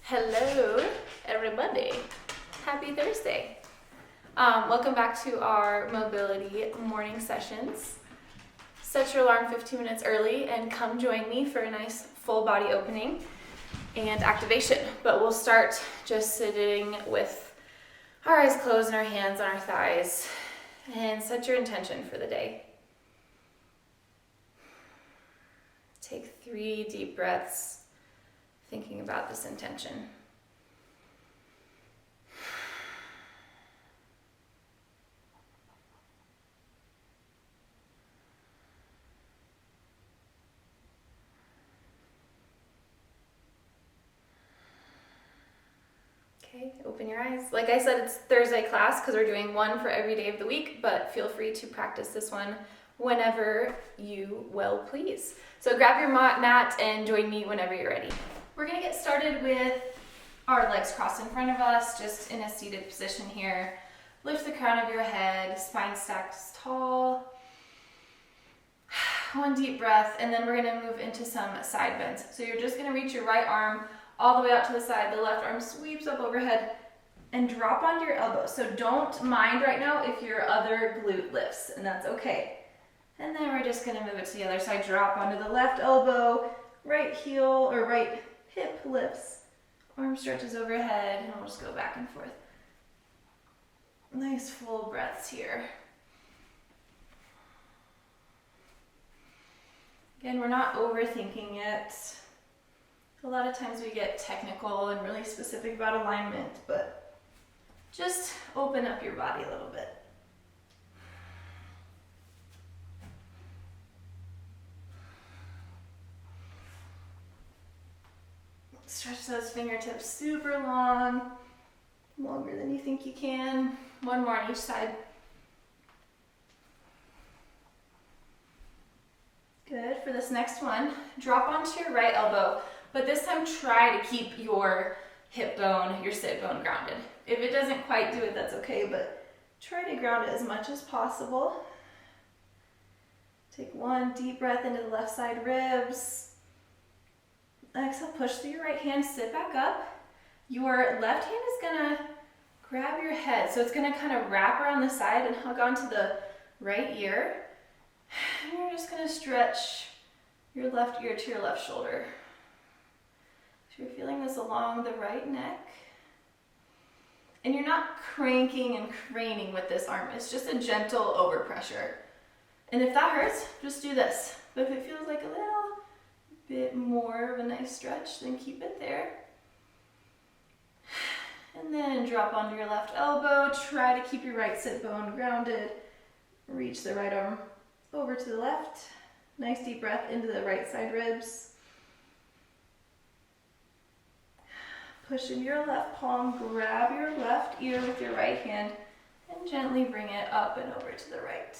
Hello, everybody. Happy Thursday. Welcome back to our mobility morning sessions. Set your alarm 15 minutes early and come join me for a nice full body opening and activation. But we'll start just sitting with our eyes closed and our hands on our thighs and set your intention for the day. Take 3 deep breaths, thinking about this intention. Okay, open your eyes. Like I said, it's Thursday class because we're doing one for every day of the week, but feel free to practice this one whenever you will please. So grab your mat and join me whenever you're ready. We're gonna get started with our legs crossed in front of us, just in a seated position here. Lift the crown of your head, spine stacks tall. One deep breath, and then we're gonna move into some side bends. So you're just gonna reach your right arm all the way out to the side. The left arm sweeps up overhead and drop onto your elbow. So don't mind right now if your other glute lifts, and that's okay. And then we're just gonna move it to the other side. Drop onto the left elbow, right heel or right hip lifts, arm stretches overhead, and we'll just go back and forth. Nice full breaths here. Again, we're not overthinking it. A lot of times we get technical and really specific about alignment, but just open up your body a little bit. Stretch those fingertips super long, longer than you think you can. One more on each side. Good. For this next one, drop onto your right elbow, but this time try to keep your hip bone, your sit bone grounded. If it doesn't quite do it, that's okay, but try to ground it as much as possible. Take one deep breath into the left side ribs. Exhale, push through your right hand, sit back up. Your left hand is gonna grab your head, so it's gonna kind of wrap around the side and hug onto the right ear. And you're just gonna stretch your left ear to your left shoulder. So you're feeling this along the right neck. And you're not cranking and craning with this arm. It's just a gentle overpressure. And if that hurts, just do this. But if it feels like a little bit more of a nice stretch, then keep it there. And then drop onto your left elbow. Try to keep your right sit bone grounded. Reach the right arm over to the left. Nice deep breath into the right side ribs. Push in your left palm, grab your left ear with your right hand, and gently bring it up and over to the right.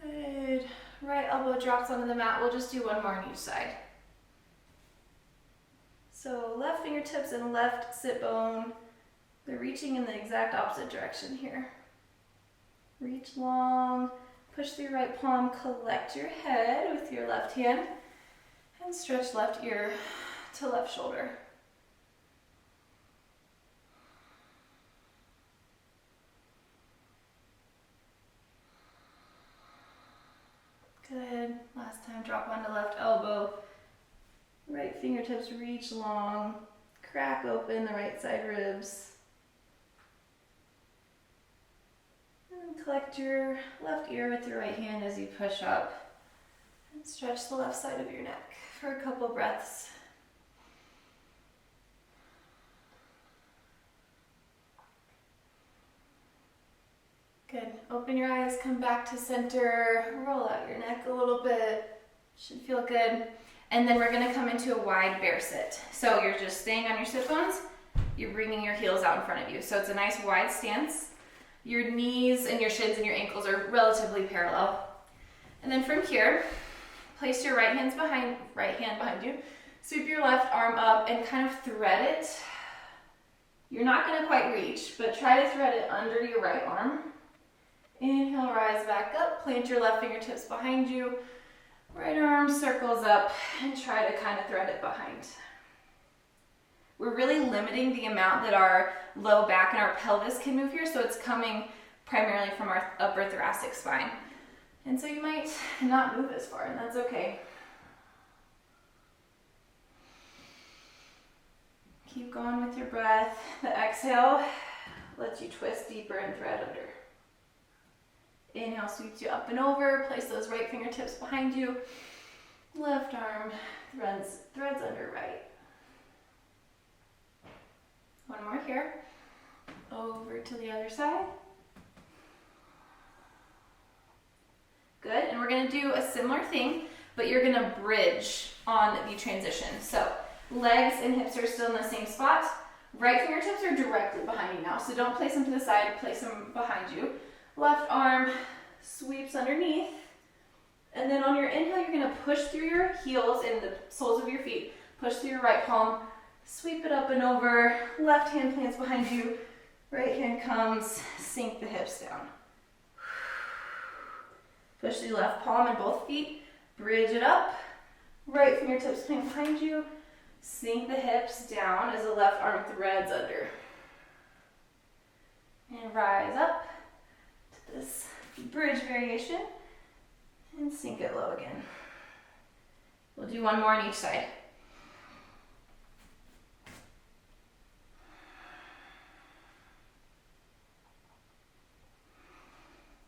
Good. Right elbow drops onto the mat. We'll just do one more on each side. So left fingertips and left sit bone, they're reaching in the exact opposite direction here. Reach long, push through your right palm, collect your head with your left hand, and stretch left ear to left shoulder. Good. Last time, drop onto left elbow. Right fingertips reach long. Crack open the right side ribs. And collect your left ear with your right hand as you push up. And stretch the left side of your neck for a couple breaths. Good. Open your eyes, come back to center, roll out your neck a little bit. Should feel good. And then we're gonna come into a wide bear sit. So you're just staying on your sit bones, you're bringing your heels out in front of you. So it's a nice wide stance. Your knees and your shins and your ankles are relatively parallel. And then from here, place your right hand behind you. Sweep your left arm up and kind of thread it You're not gonna quite reach, but try to thread it under your right arm. Inhale, rise back up, plant your left fingertips behind you. Right arm circles up and try to kind of thread it behind. We're really limiting the amount that our low back and our pelvis can move here, so it's coming primarily from our upper thoracic spine. And so you might not move as far, and that's okay. Keep going with your breath. The exhale lets you twist deeper and thread under. Inhale sweeps you up and over. Place those right fingertips behind you. Left arm threads under right. One more here. Over to the other side. Good, and we're gonna do a similar thing, but you're gonna bridge on the transition. So legs and hips are still in the same spot. Right fingertips are directly behind you now, so don't place them to the side, place them behind you. Left arm sweeps underneath. And then on your inhale, you're gonna push through your heels and the soles of your feet. Push through your right palm, sweep it up and over. Left hand plants behind you. Right hand comes, sink the hips down. Push through left palm and both feet, bridge it up. Right fingertips plant behind you. Sink the hips down as the left arm threads under. And rise up to this bridge variation and sink it low again. We'll do one more on each side.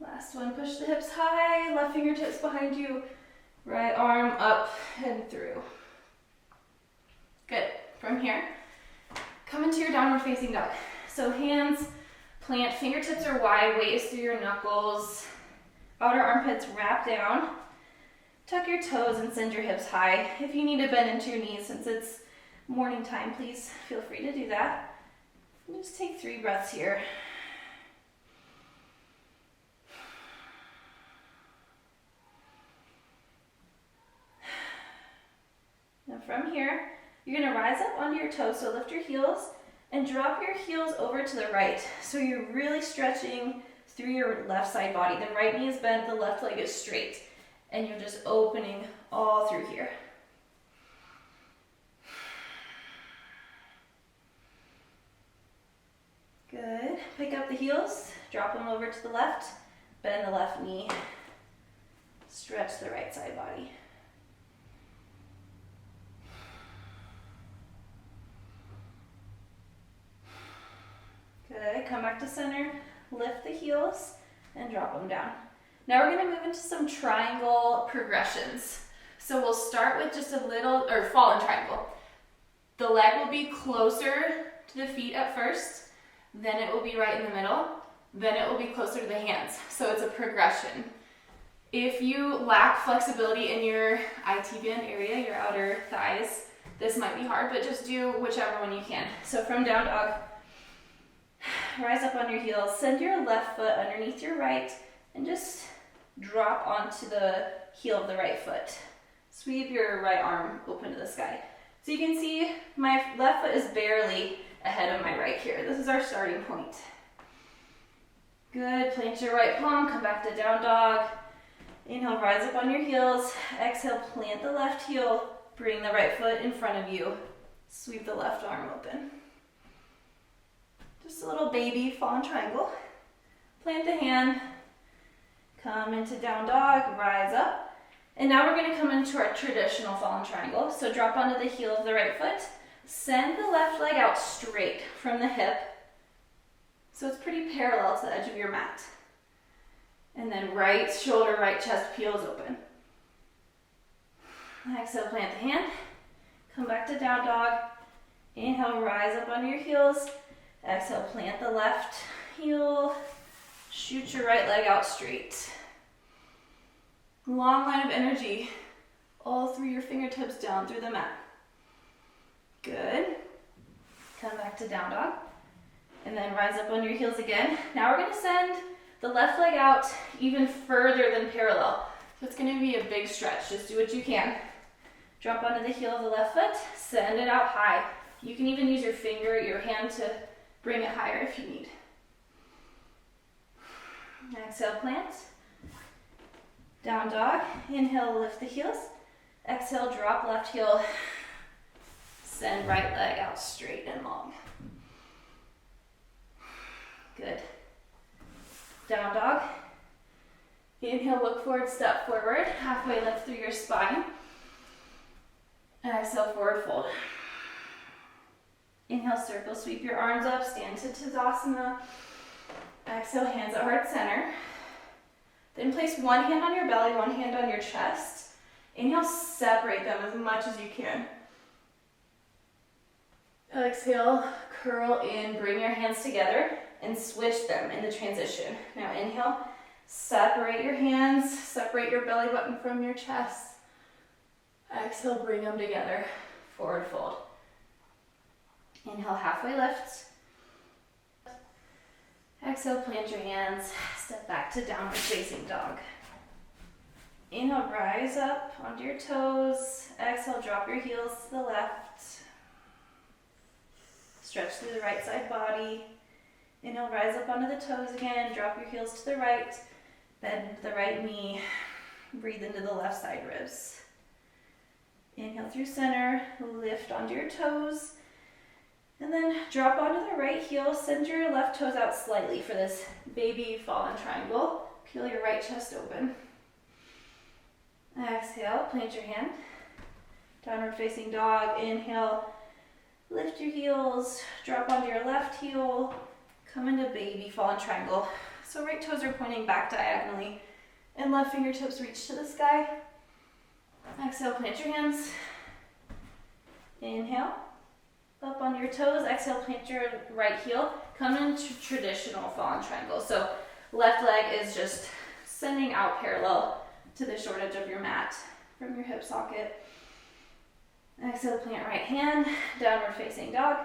Last one, push the hips high, left fingertips behind you, right arm up and through. Good. From here, come into your downward facing dog. So hands plant, fingertips are wide, weight is through your knuckles, outer armpits wrap down. Tuck your toes and send your hips high. If you need to bend into your knees since it's morning time, please feel free to do that. And just take 3 breaths here. Now from here, you're gonna rise up onto your toes, so lift your heels and drop your heels over to the right. So you're really stretching through your left side body. The right knee is bent, the left leg is straight, and you're just opening all through here. Good. Pick up the heels, drop them over to the left, bend the left knee, stretch the right side body. Good, come back to center, lift the heels, and drop them down. Now we're gonna move into some triangle progressions. So we'll start with just a little, or fallen triangle. The leg will be closer to the feet at first, then it will be right in the middle, then it will be closer to the hands. So it's a progression. If you lack flexibility in your IT band area, your outer thighs, this might be hard, but just do whichever one you can. So from down dog, rise up on your heels, send your left foot underneath your right, and just drop onto the heel of the right foot. Sweep your right arm open to the sky. So you can see my left foot is barely ahead of my right here. This is our starting point. Good, plant your right palm, come back to down dog. Inhale, rise up on your heels. Exhale, plant the left heel, bring the right foot in front of you. Sweep the left arm open. Just a little baby fallen triangle. Plant the hand, come into down dog, rise up. And now we're gonna come into our traditional fallen triangle. So drop onto the heel of the right foot, send the left leg out straight from the hip. So it's pretty parallel to the edge of your mat. And then right shoulder, right chest peels open. Exhale, plant the hand, come back to down dog. Inhale, rise up on your heels. Exhale, plant the left heel, shoot your right leg out straight. Long line of energy all through your fingertips down through the mat. Good. Come back to down dog. And then rise up on your heels again. Now we're gonna send the left leg out even further than parallel. So it's gonna be a big stretch. Just do what you can. Drop onto the heel of the left foot, send it out high. You can even use your finger, your hand to Bring it higher if you need. Exhale, plant. Down dog. Inhale, lift the heels. Exhale, drop left heel. Send right leg out straight and long. Good. Down dog. Inhale, look forward, step forward. Halfway lift through your spine. And exhale, forward fold. Inhale, circle, sweep your arms up, stand to Tadasana. Exhale, hands at heart center. Then place one hand on your belly, one hand on your chest. Inhale, separate them as much as you can. Exhale, curl in, bring your hands together and switch them in the transition. Now inhale, separate your hands, separate your belly button from your chest. Exhale, bring them together, forward fold. Inhale, halfway lift. Exhale, plant your hands, step back to downward facing dog. Inhale, rise up onto your toes. Exhale, drop your heels to the left. Stretch through the right side body. Inhale, rise up onto the toes again. Drop your heels to the right. Bend the right knee. Breathe into the left side ribs. Inhale through center. Lift onto your toes. And then drop onto the right heel. Send your left toes out slightly for this baby fallen triangle. Peel your right chest open. Exhale, plant your hand. Downward facing dog. Inhale, lift your heels. Drop onto your left heel. Come into baby fallen triangle. So right toes are pointing back diagonally and left fingertips reach to the sky. Exhale, plant your hands. Inhale, up on your toes. Exhale, plant your right heel. Come into traditional fallen triangle. So left leg is just sending out parallel to the short edge of your mat from your hip socket. Exhale, plant right hand, downward facing dog.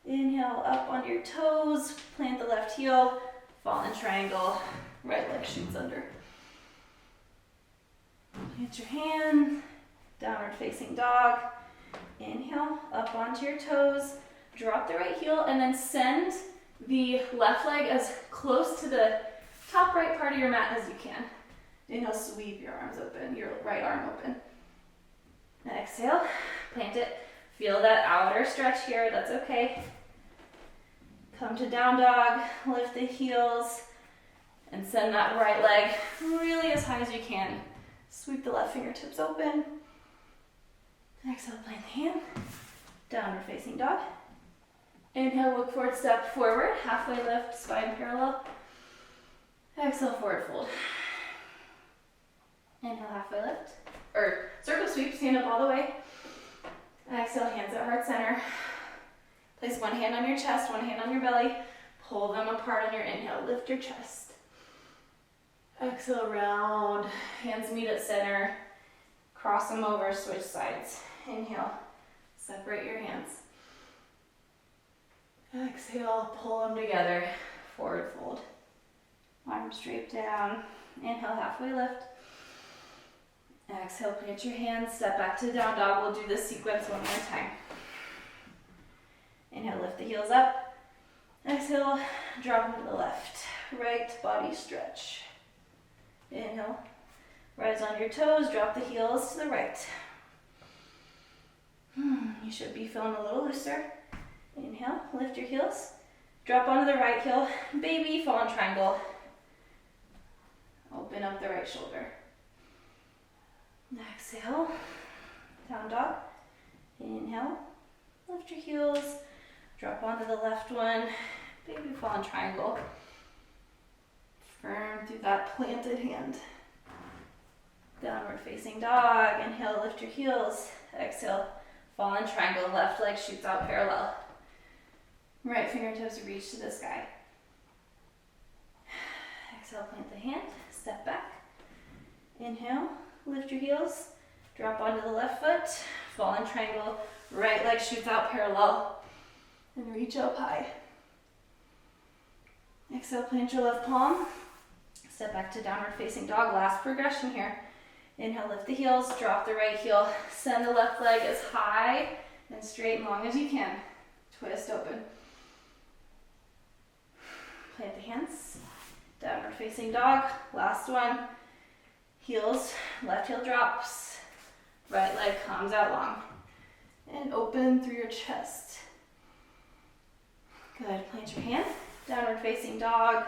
Inhale, up on your toes, plant the left heel, fallen triangle, right leg shoots under. Plant your hand, downward facing dog. Inhale, up onto your toes, drop the right heel, and then send the left leg as close to the top right part of your mat as you can. Inhale, sweep your arms open, your right arm open. And exhale, plant it. Feel that outer stretch here, that's okay. Come to down dog, lift the heels, and send that right leg really as high as you can. Sweep the left fingertips open. Exhale, plant the hand. Downward facing dog. Inhale, look forward, step forward. Halfway lift, spine parallel. Exhale, forward fold. Inhale, halfway lift. Or circle sweep, stand up all the way. Exhale, hands at heart center. Place one hand on your chest, one hand on your belly. Pull them apart on your inhale. Lift your chest. Exhale, round. Hands meet at center. Cross them over, switch sides. Inhale, separate your hands. Exhale, pull them together. Forward fold. Arms straight down. Inhale, halfway lift. Exhale, plant your hands, step back to down dog. We'll do this sequence one more time. Inhale, lift the heels up. Exhale, drop them to the left. Right body stretch. Inhale, rise on your toes, drop the heels to the right. You should be feeling a little looser. Inhale, lift your heels. Drop onto the right heel, baby fallen triangle. Open up the right shoulder. Exhale, down dog. Inhale, lift your heels, drop onto the left one, baby fallen triangle. Firm through that planted hand. Downward facing dog. Inhale, lift your heels. Exhale, fallen triangle, left leg shoots out parallel. Right fingertips reach to the sky. Exhale, plant the hand, step back. Inhale, lift your heels, drop onto the left foot, fallen triangle, right leg shoots out parallel, and reach up high. Exhale, plant your left palm, step back to downward facing dog, last progression here. Inhale, lift the heels, drop the right heel, send the left leg as high and straight and long as you can. Twist open. Exhale, Plant the hands, downward facing dog. Last one, heels, left heel drops, right leg comes out long. And open through your chest. Good, plant your hand, downward facing dog.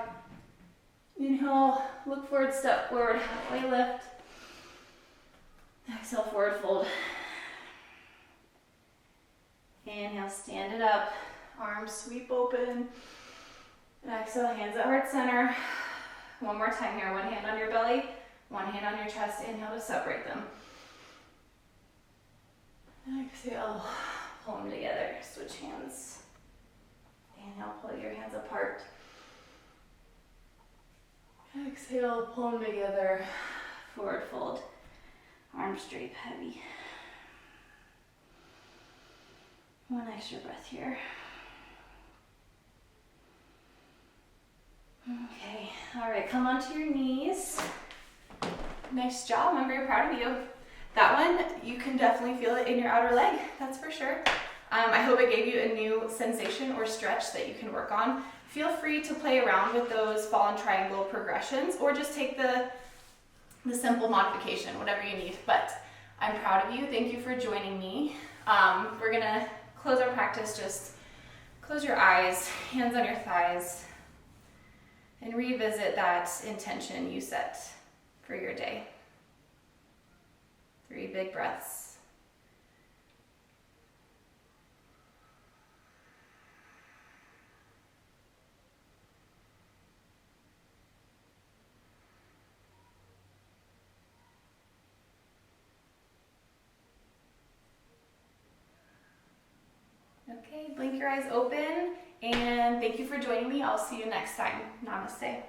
Inhale, look forward, step forward, halfway lift. Exhale, forward fold. Inhale, stand it up. Arms sweep open. Exhale, hands at heart center. One more time here. One hand on your belly, one hand on your chest. Inhale to separate them. Exhale, pull them together. Switch hands. Inhale, pull your hands apart. Exhale, pull them together. Forward fold. Arms drape heavy. One extra breath here. Okay, all right, come onto your knees. Nice job, I'm very proud of you. That one, you can definitely feel it in your outer leg, that's for sure. I hope it gave you a new sensation or stretch that you can work on. Feel free to play around with those ball and triangle progressions, or just take the simple modification, whatever you need. But I'm proud of you, thank you for joining me. We're gonna close our practice, just close your eyes, hands on your thighs, and revisit that intention you set for your day. 3 big breaths. Okay, blink your eyes open, and thank you for joining me. I'll see you next time. Namaste.